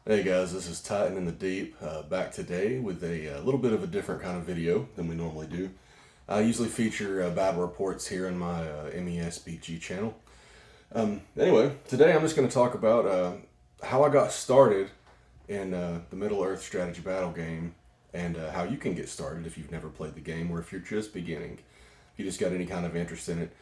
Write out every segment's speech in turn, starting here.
Hey guys, this is Titan in the Deep, back today with a little bit of a different kind of video than we normally do. I usually feature battle reports here on my MESBG channel. Anyway, today I'm just going to talk about how I got started in the Middle-earth strategy battle game and how you can get started if you've never played the game or if you're just beginning. If you just got any kind of interest in it.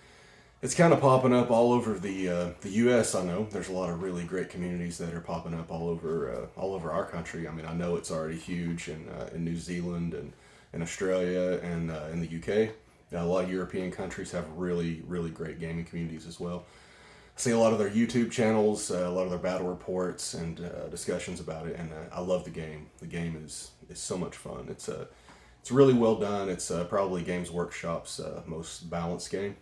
It's kind of popping up all over the U.S. I know there's a lot of really great communities that are popping up all over our country. I mean, I know it's already huge in New Zealand and in Australia and in the UK. A lot of European countries have really great gaming communities as well. I see a lot of their YouTube channels, a lot of their battle reports and discussions about it, and I love the game. The game is so much fun. It's really well done. It's probably Games Workshop's most balanced game.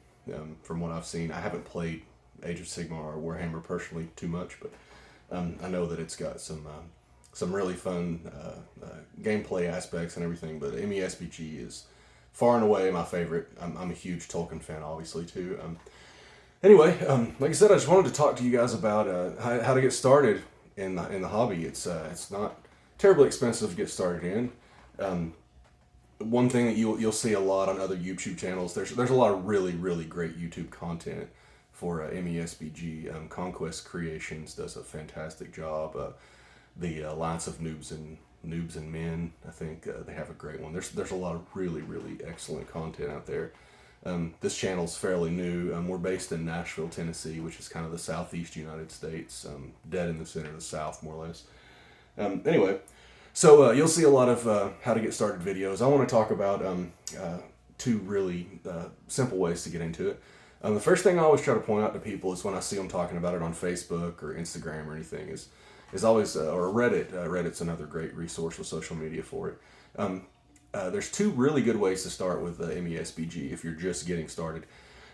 From what I've seen, I haven't played Age of Sigmar or Warhammer personally too much, but I know that it's got some really fun gameplay aspects and everything. But MESBG is far and away my favorite. I'm a huge Tolkien fan, obviously too. Anyway, like I said, I just wanted to talk to you guys about how to get started in the hobby. It's not terribly expensive to get started in. One thing that you'll see a lot on other YouTube channels, there's a lot of really great YouTube content for MESBG. Conquest Creations does a fantastic job. The Alliance of Noobs and Men, I think they have a great one. There's a lot of really excellent content out there. This channel's fairly new. We're based in Nashville, Tennessee, which is kind of the southeast United States, dead in the center of the South, more or less. Anyway. So you'll see a lot of how to get started videos. I want to talk about two really simple ways to get into it. The first thing I always try to point out to people is when I see them talking about it on Facebook or Instagram or anything is always or Reddit. Reddit's another great resource with social media for it. There's two really good ways to start with MESBG if you're just getting started.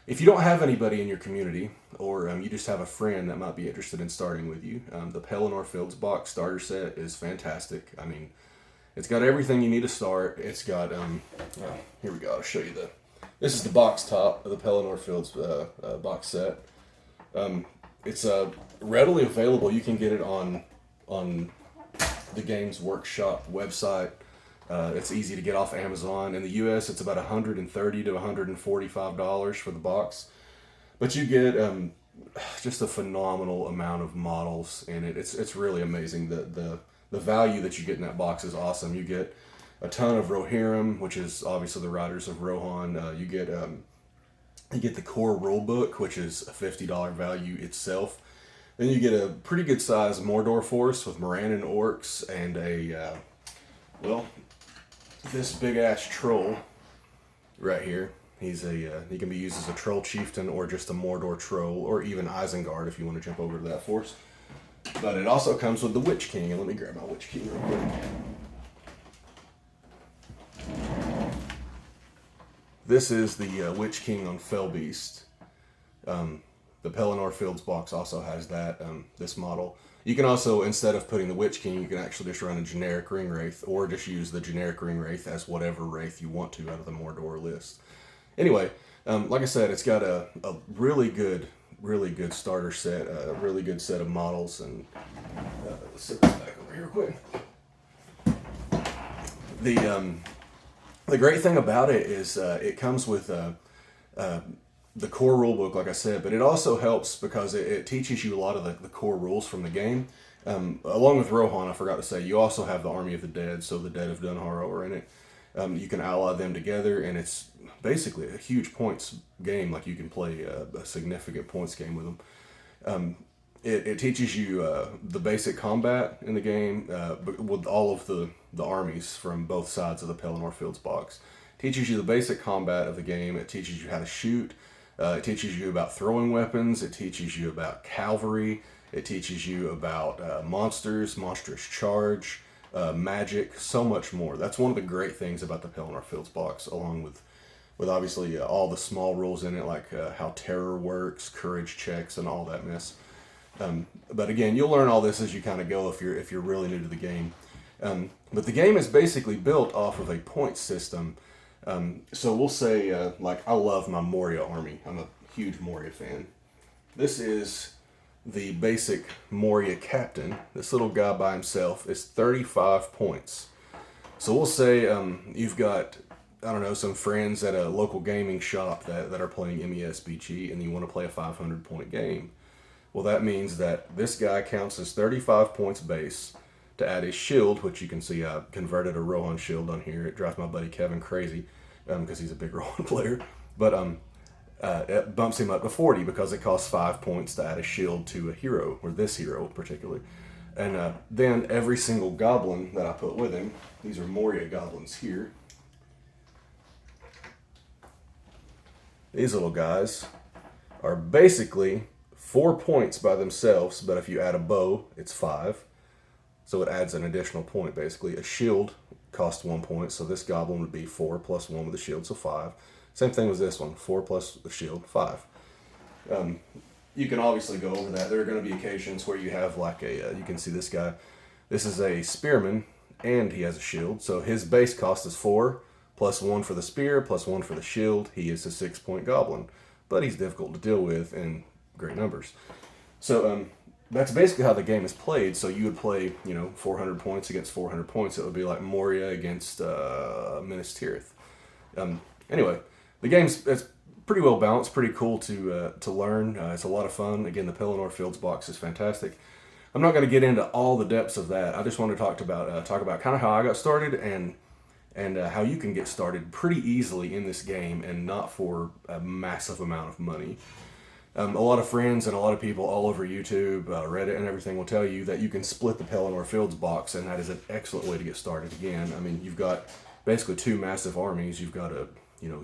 If you don't have anybody in your community, or you just have a friend that might be interested in starting with you, the Pelennor Fields box starter set is fantastic. I mean, it's got everything you need to start. It's got, here we go, I'll show you this is the box top of the Pelennor Fields box set. It's readily available. You can get it on the Games Workshop website. It's easy to get off Amazon. In the U.S., it's about $130 to $145 for the box. But you get just a phenomenal amount of models in it. It's really amazing. The value that you get in that box is awesome. You get a ton of Rohirrim, which is obviously the Riders of Rohan. You get the core rulebook, which is a $50 value itself. Then you get a pretty good size Mordor force with Morannon orcs and this big ass troll right here. He can be used as a troll chieftain or just a Mordor troll or even Isengard if you want to jump over to that force. But it also comes with the Witch King, and let me grab my Witch King real quick. This is the Witch King on Fellbeast. The Pelennor Fields box also has that, this model. You can also, instead of putting the Witch King, you can actually just run a generic Ring Wraith, or just use the generic Ring Wraith as whatever Wraith you want to out of the Mordor list. Anyway, like I said, it's got a really good starter set, a really good set of models, and let's set this back over here quick. The great thing about it is it comes with the core rulebook, like I said, but it also helps because it teaches you a lot of the core rules from the game. Along with Rohan, I forgot to say, you also have the Army of the Dead, so the Dead of Dunharrow are in it. You can ally them together, and it's basically a huge points game. Like, you can play a significant points game with them. It teaches you the basic combat in the game with all of the armies from both sides of the Pelennor Fields box. It teaches you the basic combat of the game. It teaches you how to shoot. It teaches you about throwing weapons. It teaches you about cavalry. It teaches you about monsters, monstrous charge, magic, so much more. That's one of the great things about the Pelennor Fields box, along with obviously all the small rules in it, like how terror works, courage checks, and all that mess. But again, you'll learn all this as you kind of go if you're really new to the game. But the game is basically built off of a point system. So we'll say, like, I love my Mourya army. I'm a huge Mourya fan. This is the basic Maurya captain, this little guy by himself, is 35 points. So we'll say you've got, I don't know, some friends at a local gaming shop that are playing MESBG, and you want to play a 500 point game. Well, that means that this guy counts as 35 points base to add his shield, which you can see I converted a Rohan shield on here. It drives my buddy Kevin crazy because he's a big Rohan player. But it bumps him up to 40 because it costs 5 points to add a shield to a hero, or this hero particularly. And then every single goblin that I put with him, these are Maurya goblins here. These little guys are basically 4 points by themselves, but if you add a bow, it's 5. So it adds an additional point, basically. A shield costs 1 point, so this goblin would be 4 plus 1 with the shield, so 5. Same thing with this one, 4 plus the shield, 5. You can obviously go over that. There are going to be occasions where you have like you can see this guy. This is a spearman, and he has a shield, so his base cost is 4, plus 1 for the spear, plus 1 for the shield. He is a 6 point goblin, but he's difficult to deal with in great numbers. So that's basically how the game is played. So you would play, 400 points against 400 points. It would be like Maurya against Minas Tirith. Anyway, the game's it's pretty well balanced, pretty cool to learn. It's a lot of fun. Again, the Pelennor Fields box is fantastic. I'm not going to get into all the depths of that. I just want to talk about kind of how I got started and how you can get started pretty easily in this game and not for a massive amount of money. A lot of friends and a lot of people all over YouTube, Reddit, and everything will tell you that you can split the Pelennor Fields box, and that is an excellent way to get started. Again, I mean, you've got basically 2 massive armies. You've got a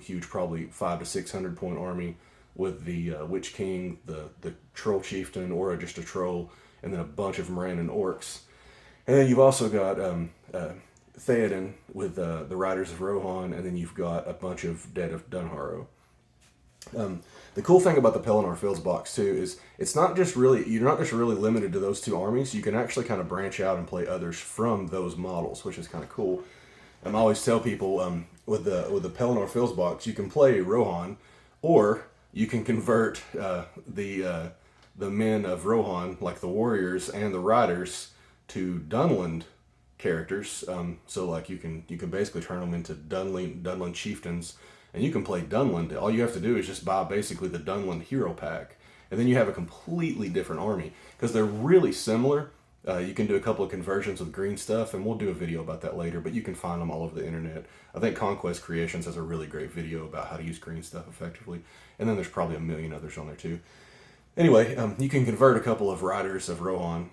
huge, probably 500 to 600 point army with the Witch King, the Troll Chieftain, or just a Troll, and then a bunch of Morannon Orcs. And then you've also got Theoden with the Riders of Rohan, and then you've got a bunch of Dead of Dunharrow. The cool thing about the Pelennor Fields box too is you're not just really limited to those 2 armies. You can actually kind of branch out and play others from those models, which is kind of cool. I always tell people with the Pelennor Fields box, you can play Rohan, or you can convert the men of Rohan, like the warriors and the riders, to Dunland characters. So like you can basically turn them into Dunland chieftains. And you can play Dunland. All you have to do is just buy basically the Dunland hero pack. And then you have a completely different army. Because they're really similar. You can do a couple of conversions with green stuff, and we'll do a video about that later, but you can find them all over the internet. I think Conquest Creations has a really great video about how to use green stuff effectively. And then there's probably a million others on there too. Anyway, you can convert a couple of riders of Rohan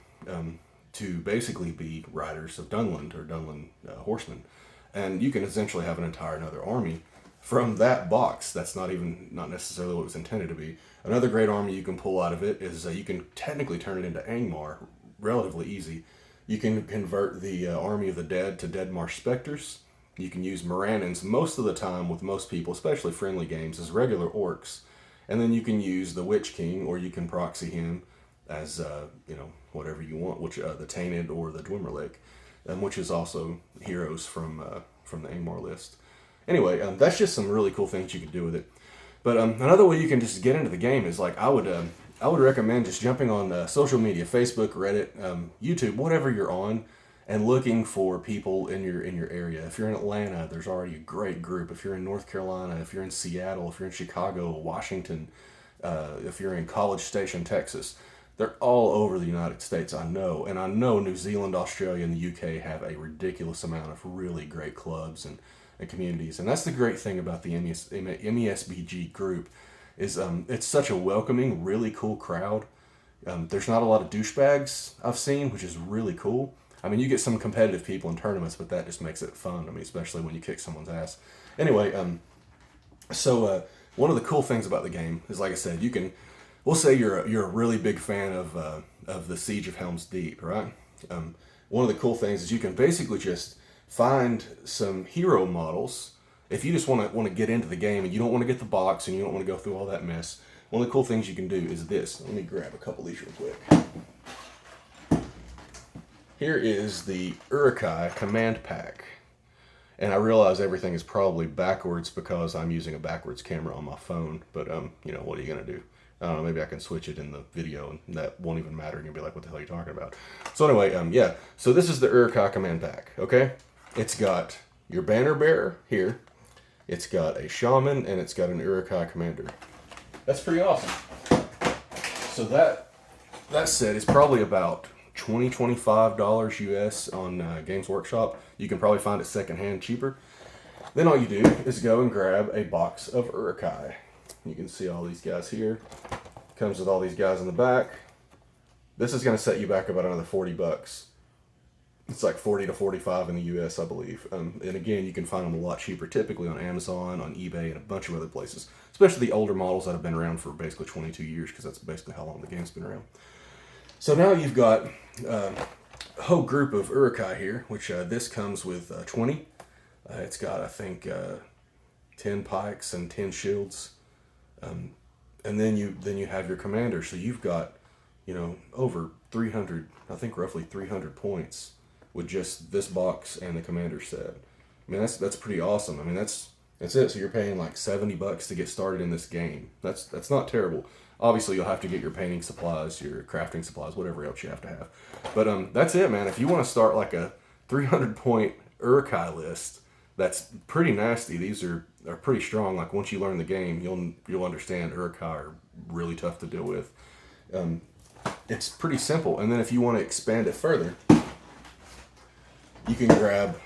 to basically be riders of Dunland, or Dunland horsemen. And you can essentially have an entire another army from that box. That's not necessarily what it was intended to be. Another great army you can pull out of it is you can technically turn it into Angmar relatively easy. You can convert the Army of the Dead to Deadmar Spectres. You can use Morannons most of the time with most people, especially friendly games, as regular orcs. And then you can use the Witch King, or you can proxy him as whatever you want, which the Tainted or the Dwemerlake, which is also heroes from the Angmar list. Anyway, that's just some really cool things you can do with it. But another way you can just get into the game is I would recommend just jumping on social media, Facebook, Reddit, YouTube, whatever you're on, and looking for people in your area. If you're in Atlanta, there's already a great group. If you're in North Carolina, if you're in Seattle, if you're in Chicago, Washington, if you're in College Station, Texas, they're all over the United States, I know. And I know New Zealand, Australia, and the UK have a ridiculous amount of really great clubs and communities. And that's the great thing about the MESBG group is it's such a welcoming, really cool crowd. There's not a lot of douchebags I've seen, which is really cool. I mean, you get some competitive people in tournaments, but that just makes it fun. I mean, especially when you kick someone's ass. Anyway, so one of the cool things about the game is, like I said, we'll say you're a really big fan of the Siege of Helm's Deep, right? One of the cool things is you can basically just find some hero models. If you just want to get into the game and you don't want to get the box and you don't want to go through all that mess, one of the cool things you can do is this. Let me grab a couple of these real quick. Here is the Urukai command pack. And I realize everything is probably backwards because I'm using a backwards camera on my phone, but what are you going to do? I don't know, maybe I can switch it in the video and that won't even matter and you'll be like, what the hell are you talking about? So anyway, yeah, so this is the Urukai command pack, okay? It's got your banner bearer here, it's got a shaman, and it's got an Urukai commander. That's pretty awesome. So that set is probably about $20-$25 US on Games Workshop. You can probably find it secondhand cheaper. Then all you do is go and grab a box of Urukai. You can see all these guys here. Comes with all these guys in the back. This is going to set you back about another $40. It's like 40 to 45 in the US, I believe. And again, you can find them a lot cheaper, typically on Amazon, on eBay, and a bunch of other places. Especially the older models that have been around for basically 22 years, because that's basically how long the game's been around. So now you've got a whole group of Urukai here, which this comes with 20. It's got, I think, 10 pikes and 10 shields. And then you have your commander. So you've got, over 300, I think roughly 300 points with just this box and the commander set. I mean, that's pretty awesome. I mean, that's it. So you're paying like $70 to get started in this game. That's not terrible. Obviously, you'll have to get your painting supplies, your crafting supplies, whatever else you have to have. But that's it, man. If you want to start like a 300 point Urukai list, that's pretty nasty. These are pretty strong. Like once you learn the game, you'll understand Urukai are really tough to deal with. It's pretty simple. And then if you want to expand it further, you can grab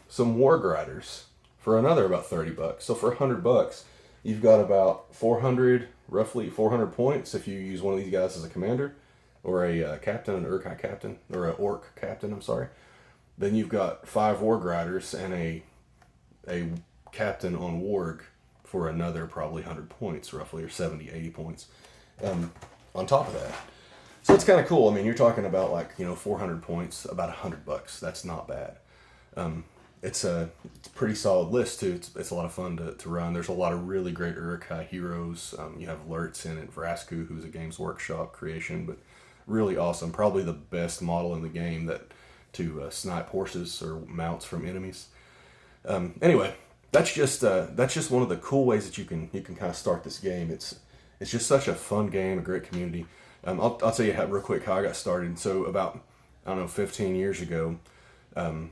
some Warg Riders for another about $30. So for $100, you've got about roughly 400 points if you use one of these guys as a commander, or a captain, an Urukai captain, or an Orc captain, I'm sorry. Then you've got 5 Warg Riders and a captain on Warg for another probably 100 points, roughly, or 70, 80 points on top of that. So it's kind of cool. I mean, you're talking about like, 400 points, about $100. That's not bad. It's a pretty solid list too. It's a lot of fun to run. There's a lot of really great Urukai heroes. You have Lurtz in it, Vrasku, who's a Games Workshop creation, but really awesome. Probably the best model in the game to snipe horses or mounts from enemies. Anyway, that's just one of the cool ways that you can kind of start this game. It's just such a fun game, a great community. I'll tell you real quick how I got started. So about, 15 years ago,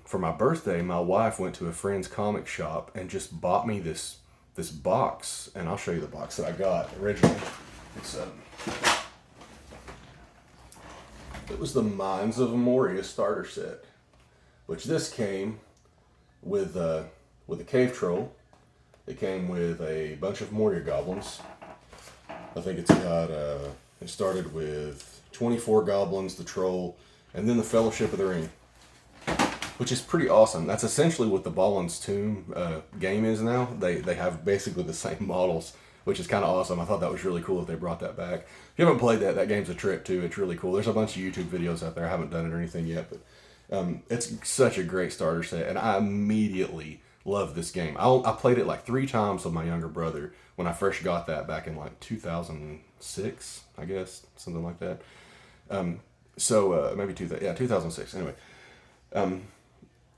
for my birthday, my wife went to a friend's comic shop and just bought me this box, and I'll show you the box that I got originally. It was the Mines of Moria starter set, which this came with a cave troll. It came with a bunch of Moria goblins. I think it started with 24 goblins, the troll, and then the Fellowship of the Ring, which is pretty awesome. That's essentially what the Balin's Tomb game is now. They have basically the same models, which is kind of awesome. I thought that was really cool that they brought that back. If you haven't played that game's a trip too. It's really cool. There's a bunch of YouTube videos out there. I haven't done it or anything yet, but it's such a great starter set, and I immediately loved this game. I played it like 3 times with my younger brother when I first got that back in like 2006, I guess, something like that. Maybe 2006. Anyway,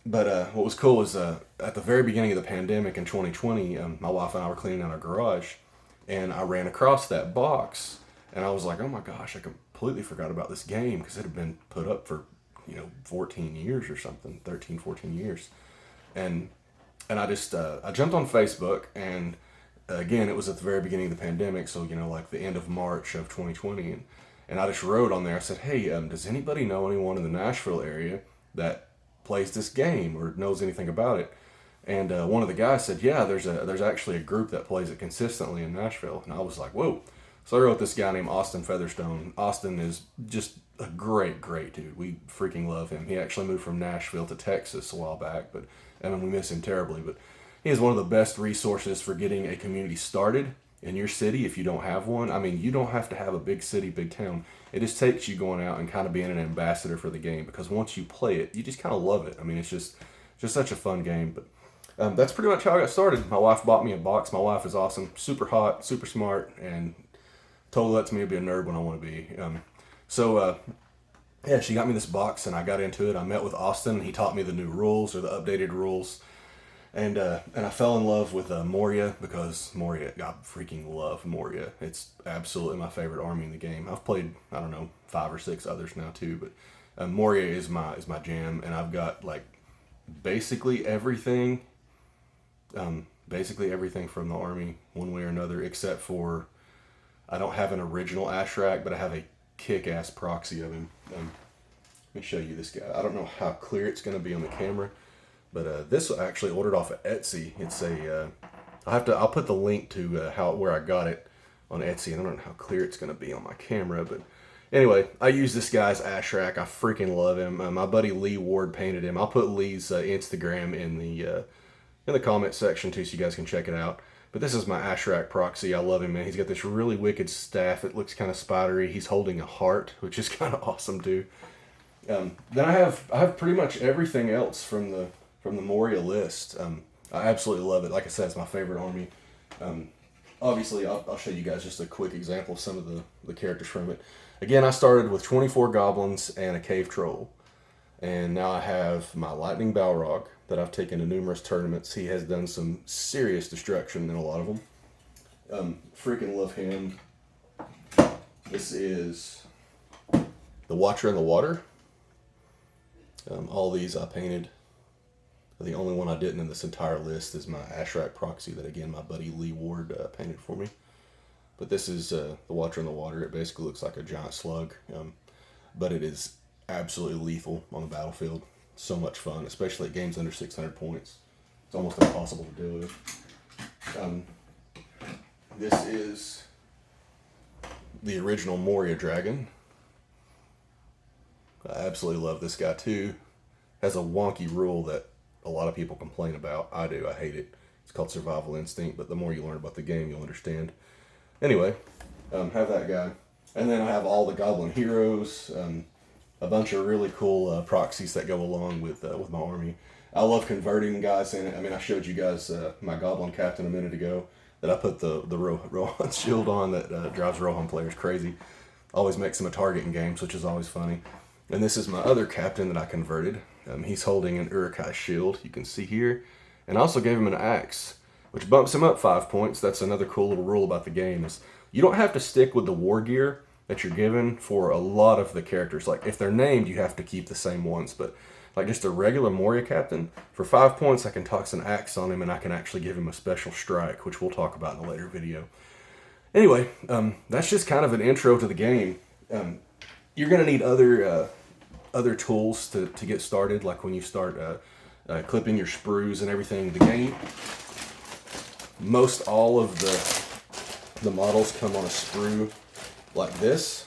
but what was cool is at the very beginning of the pandemic in 2020, my wife and I were cleaning out our garage, and I ran across that box, and I was like, oh my gosh, I completely forgot about this game, because it had been put up for 14 years or something, 13, 14 years, and I just I jumped on Facebook, and again, it was at the very beginning of the pandemic, so like the end of March of 2020, and I just wrote on there. I said, hey, does anybody know anyone in the Nashville area that plays this game or knows anything about it? And one of the guys said, yeah, there's actually a group that plays it consistently in Nashville. And I was like, whoa. So I wrote this guy named Austin Featherstone. Austin is just a great dude. We freaking love him. He actually moved from Nashville to Texas a while back, but we miss him terribly. But he is one of the best resources for getting a community started in your city if you don't have one. I mean, you don't have to have a big city, big town. It just takes you going out and kind of being an ambassador for the game, because once you play it, you just kind of love it. I mean, it's just such a fun game. But that's pretty much how I got started. My wife bought me a box. My wife is awesome, super hot, super smart, and totally lets me be a nerd when I want to be. Yeah, she got me this box, and I got into it. I met with Austin. He taught me the new rules, or the updated rules. And I fell in love with Maurya because I freaking love Maurya. It's absolutely my favorite army in the game. I've played, I don't know, 5 or 6 others now too, but Maurya is my jam, and I've got like basically everything, from the army one way or another, except for I don't have an original Ashrak, but I have a kick-ass proxy of him. Let me show you this guy. I don't know how clear it's going to be on the camera. But this I actually ordered off of Etsy. It's I'll put the link to where I got it on Etsy. And I don't know how clear it's going to be on my camera, but anyway, I use this guy's Ashrak. I freaking love him. My buddy Lee Ward painted him. I'll put Lee's Instagram in the comment section too, so you guys can check it out. But this is my Ashrak proxy. I love him, man. He's got this really wicked staff. It looks kind of spidery. He's holding a heart, which is kind of awesome too. Then I have pretty much everything else from the Maurya list. I absolutely love it. Like I said, it's my favorite army. Obviously, I'll show you guys just a quick example of some of the characters from it. Again, I started with 24 goblins and a cave troll. And now I have my lightning Balrog that I've taken to numerous tournaments. He has done some serious destruction in a lot of them. Freaking love him. This is the Watcher in the Water. All these I painted. The only one I didn't in this entire list is my Ashrak proxy that, again, my buddy Lee Ward painted for me. But this is the Watcher in the Water. It basically looks like a giant slug, but it is absolutely lethal on the battlefield. So much fun, especially at games under 600 points. It's almost impossible to deal with. This is the original Maurya Dragon. I absolutely love this guy too. Has a wonky rule that a lot of people complain about. I do. I hate it. It's called survival instinct, but the more you learn about the game, you'll understand. Anyway, have that guy. And then I have all the Goblin Heroes, a bunch of really cool proxies that go along with my army. I love converting guys in it. I mean, I showed you guys my Goblin Captain a minute ago that I put the Rohan shield on that drives Rohan players crazy. Always makes them a target in games, which is always funny. And this is my other captain that I converted. He's holding an Urukai shield, you can see here. And I also gave him an axe, which bumps him up 5 points. That's another cool little rule about the game, is you don't have to stick with the war gear that you're given for a lot of the characters. Like, if they're named, you have to keep the same ones. But like just a regular Maurya captain, for 5 points I can toss an axe on him, and I can actually give him a special strike, which we'll talk about in a later video. Anyway, that's just kind of an intro to the game. You're going to need other tools to get started, like when you start clipping your sprues and everything. The game, most all of the models come on a sprue like this,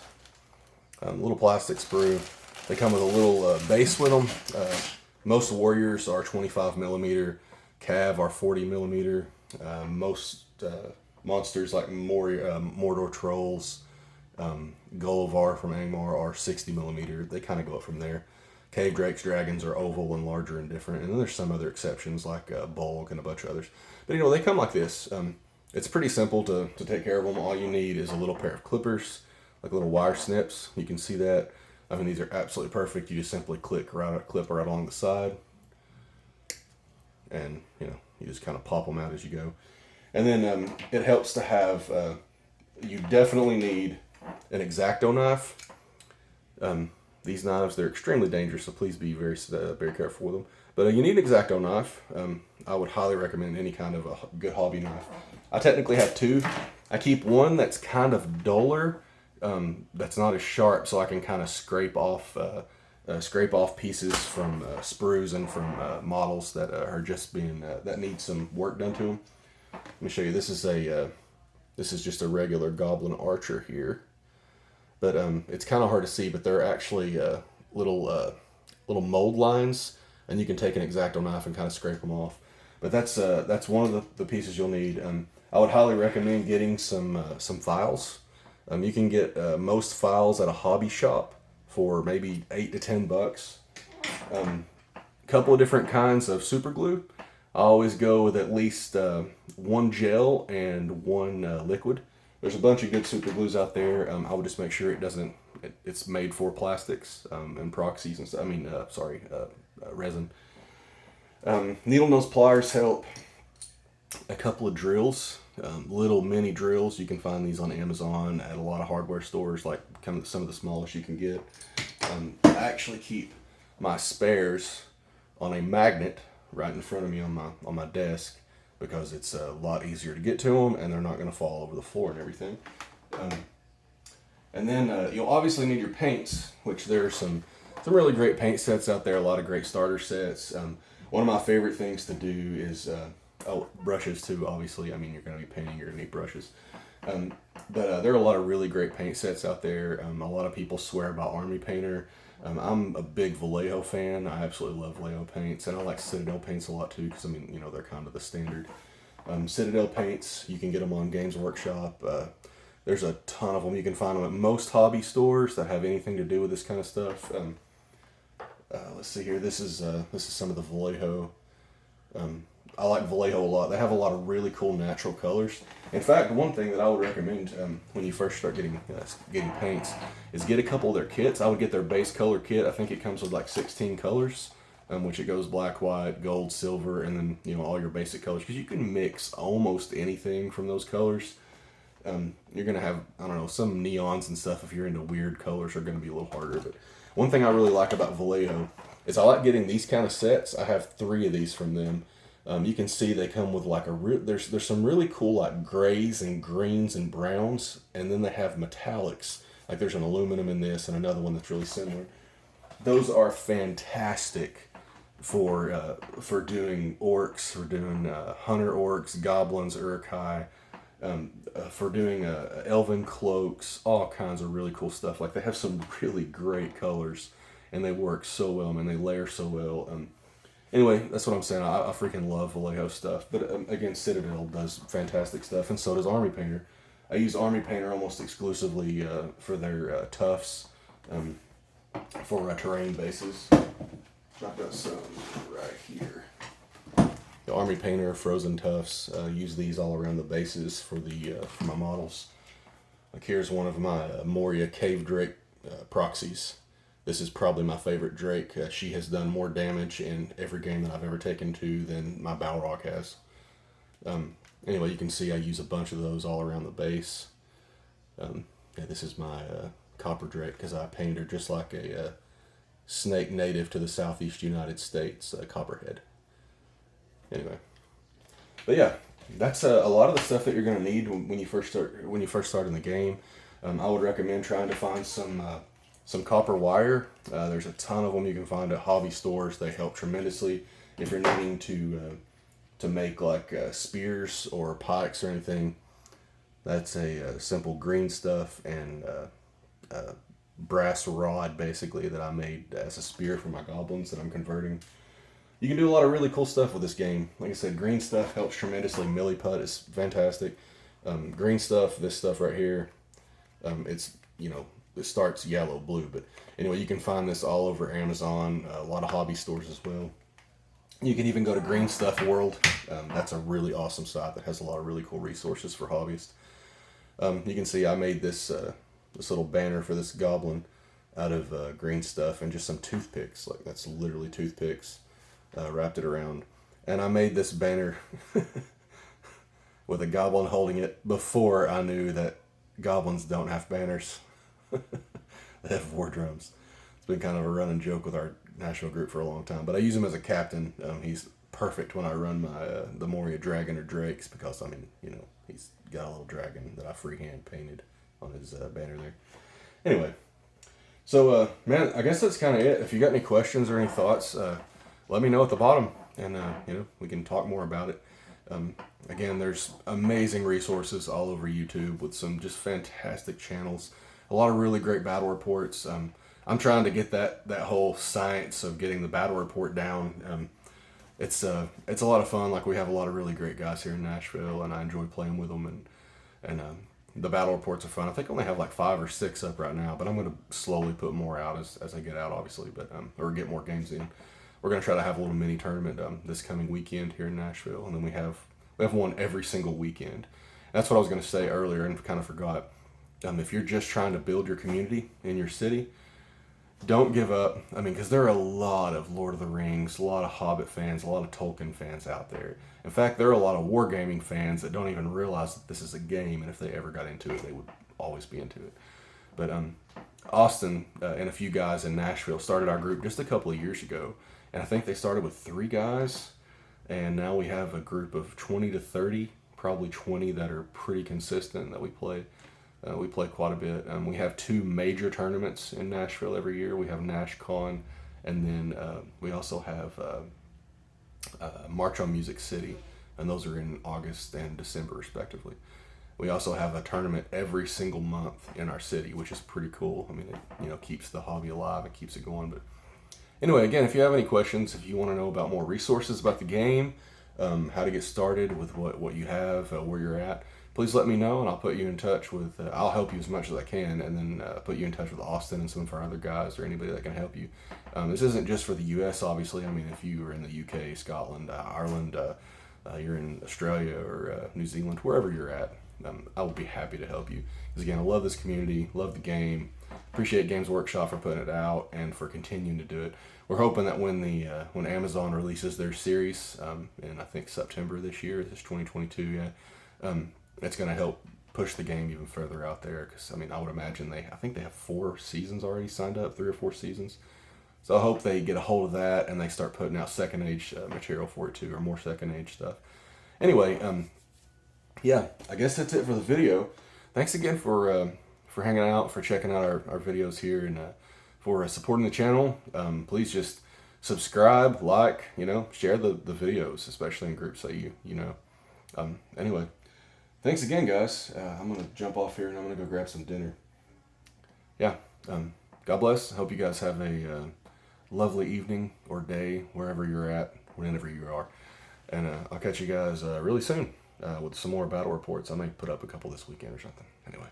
little plastic sprue. They come with a little base with them. Most warriors are 25 millimeter, cav are 40 millimeter. Most monsters like Mordor trolls, Gullivar from Angmar are 60 millimeter. They kind of go up from there. Cave Drakes, dragons are oval and larger and different. And then there's some other exceptions like Bolg and a bunch of others. But they come like this. It's pretty simple to take care of them. All you need is a little pair of clippers, like little wire snips. You can see that. I mean, these are absolutely perfect. You just simply clip right along the side. And, you just kind of pop them out as you go. And then it helps to have, you definitely need an Exacto Knife. These knives, they're extremely dangerous, so please be very careful with them. But you need an Exacto Knife. I would highly recommend any kind of a good hobby knife. I technically have two. I keep one that's kind of duller, that's not as sharp, so I can kind of scrape off pieces from sprues and from models that are just being that need some work done to them. Let me show you. This is just a regular Goblin Archer here, but it's kind of hard to see. But they're actually little mold lines, and you can take an Exacto Knife and kind of scrape them off. But that's one of the pieces you'll need. I would highly recommend getting some files. You can get most files at a hobby shop for maybe $8 to $10. A couple of different kinds of super glue. I always go with at least one gel and one liquid. There's a bunch of good super glues out there. I would just make sure it's made for plastics and proxies and stuff. Resin. Needle nose pliers help. A couple of drills, little mini drills. You can find these on Amazon at a lot of hardware stores, like some of the smallest you can get. I actually keep my spares on a magnet right in front of me on my desk because it's a lot easier to get to them and they're not going to fall over the floor and everything. And then you'll obviously need your paints, which there are some really great paint sets out there, a lot of great starter sets. One of my favorite things to do is, brushes too, obviously. I mean, you're going to be painting, you're going to need brushes. But there are a lot of really great paint sets out there. A lot of people swear by Army Painter. I'm a big Vallejo fan. I absolutely love Vallejo paints. And I like Citadel paints a lot too, because, I mean, you know, they're kind of the standard. Citadel paints, you can get them on Games Workshop. There's a ton of them. You can find them at most hobby stores that have anything to do with this kind of stuff. Let's see here. This is some of the Vallejo. I like Vallejo a lot. They have a lot of really cool natural colors. In fact, one thing that I would recommend when you first start getting paints is get a couple of their kits. I would get their base color kit. I think it comes with like 16 colors, which it goes black, white, gold, silver, and then, you know, all your basic colors, because you can mix almost anything from those colors. You're going to have, I don't know, some neons and stuff. If you're into weird colors, are going to be a little harder. But one thing I really like about Vallejo is I like getting these kind of sets. I have 3 of these from them. You can see they come with like there's some really cool like grays and greens and browns, and then they have metallics. Like there's an aluminum in this and another one that's really similar. Those are fantastic for doing orcs, for doing hunter orcs, goblins, Urukai, for doing elven cloaks, all kinds of really cool stuff. Like they have some really great colors, and they work so well, and they layer so well. Anyway, that's what I'm saying. I freaking love Vallejo stuff. But again, Citadel does fantastic stuff, and so does Army Painter. I use Army Painter almost exclusively for their tufts for terrain bases. I've got some right here. The Army Painter Frozen Tufts. Use these all around the bases for my models. Like here's one of my Maurya Cave Drake proxies. This is probably my favorite Drake. She has done more damage in every game that I've ever taken to than my Balrog has. Anyway, you can see I use a bunch of those all around the base. This is my Copper Drake, because I painted her just like a snake native to the southeast United States, Copperhead. Anyway, but yeah, that's a lot of the stuff that you're going to need when you first start in the game. I would recommend trying to find some copper wire. There's a ton of them you can find at hobby stores. They help tremendously if you're needing to make like spears or pikes or anything. That's a simple green stuff and brass rod basically that I made as a spear for my goblins that I'm converting. You can do a lot of really cool stuff with this game. Like I said, green stuff helps tremendously. Milliput is fantastic. Green stuff, this stuff right here, it's, you know, it starts yellow, blue. But anyway, you can find this all over Amazon, a lot of hobby stores as well. You can even go to Green Stuff World. That's a really awesome site that has a lot of really cool resources for hobbyists. You can see I made this little banner for this goblin out of green stuff and just some toothpicks. Like that's literally toothpicks. Wrapped it around. And I made this banner with a goblin holding it before I knew that goblins don't have banners. They have war drums. It's been kind of a running joke with our national group for a long time. But I use him as a captain. He's perfect when I run my the Maurya Dragon or Drakes, because, I mean, you know, he's got a little dragon that I freehand painted on his banner there. Anyway, so, man, I guess that's kind of it. If you got any questions or any thoughts, let me know at the bottom, and you know, we can talk more about it. Again, there's amazing resources all over YouTube with some just fantastic channels. A lot of really great battle reports. I'm trying to get that whole science of getting the battle report down. It's a lot of fun. Like, we have a lot of really great guys here in Nashville, and I enjoy playing with them. And the battle reports are fun. I think I only have like 5 or 6 up right now, but I'm going to slowly put more out as I get out, obviously, but or get more games in. We're going to try to have a little mini tournament this coming weekend here in Nashville, and then we have one every single weekend. That's what I was going to say earlier and kind of forgot. If you're just trying to build your community in your city, don't give up. I mean, because there are a lot of Lord of the Rings, a lot of Hobbit fans, a lot of Tolkien fans out there. In fact, there are a lot of wargaming fans that don't even realize that this is a game, and if they ever got into it, they would always be into it. But Austin and a few guys in Nashville started our group just a couple of years ago, and I think they started with 3 guys, and now we have a group of 20 to 30, probably 20 that are pretty consistent that we play. We play quite a bit. We have 2 major tournaments in Nashville every year. We have NashCon, and then we also have March on Music City, and those are in August and December respectively. We also have a tournament every single month in our city, which is pretty cool. I mean, it keeps the hobby alive and keeps it going. But anyway, again, if you have any questions, if you want to know about more resources about the game, how to get started with what you have, where you're at, please let me know, and I'll put you in touch with, I'll help you as much as I can, and then put you in touch with Austin and some of our other guys or anybody that can help you. This isn't just for the U.S., obviously. I mean, if you are in the U.K., Scotland, Ireland, you're in Australia or New Zealand, wherever you're at, I will be happy to help you. Because again, I love this community, love the game, appreciate Games Workshop for putting it out and for continuing to do it. We're hoping that when Amazon releases their series in I think September this year, this 2022, it's going to help push the game even further out there. Because I mean, I would imagine I think they have 4 seasons already signed up, 3 or 4 seasons. So I hope they get a hold of that and they start putting out second age material for it too, or more second age stuff. Anyway, yeah, I guess that's it for the video. Thanks again for hanging out, for checking out our videos here, and for supporting the channel. Please just subscribe, like, share the videos, especially in groups that you know. Anyway, thanks again, guys. I'm going to jump off here and I'm going to go grab some dinner. Yeah, God bless. I hope you guys have a lovely evening or day, wherever you're at, whenever you are. And I'll catch you guys really soon with some more battle reports. I may put up a couple this weekend or something. Anyway.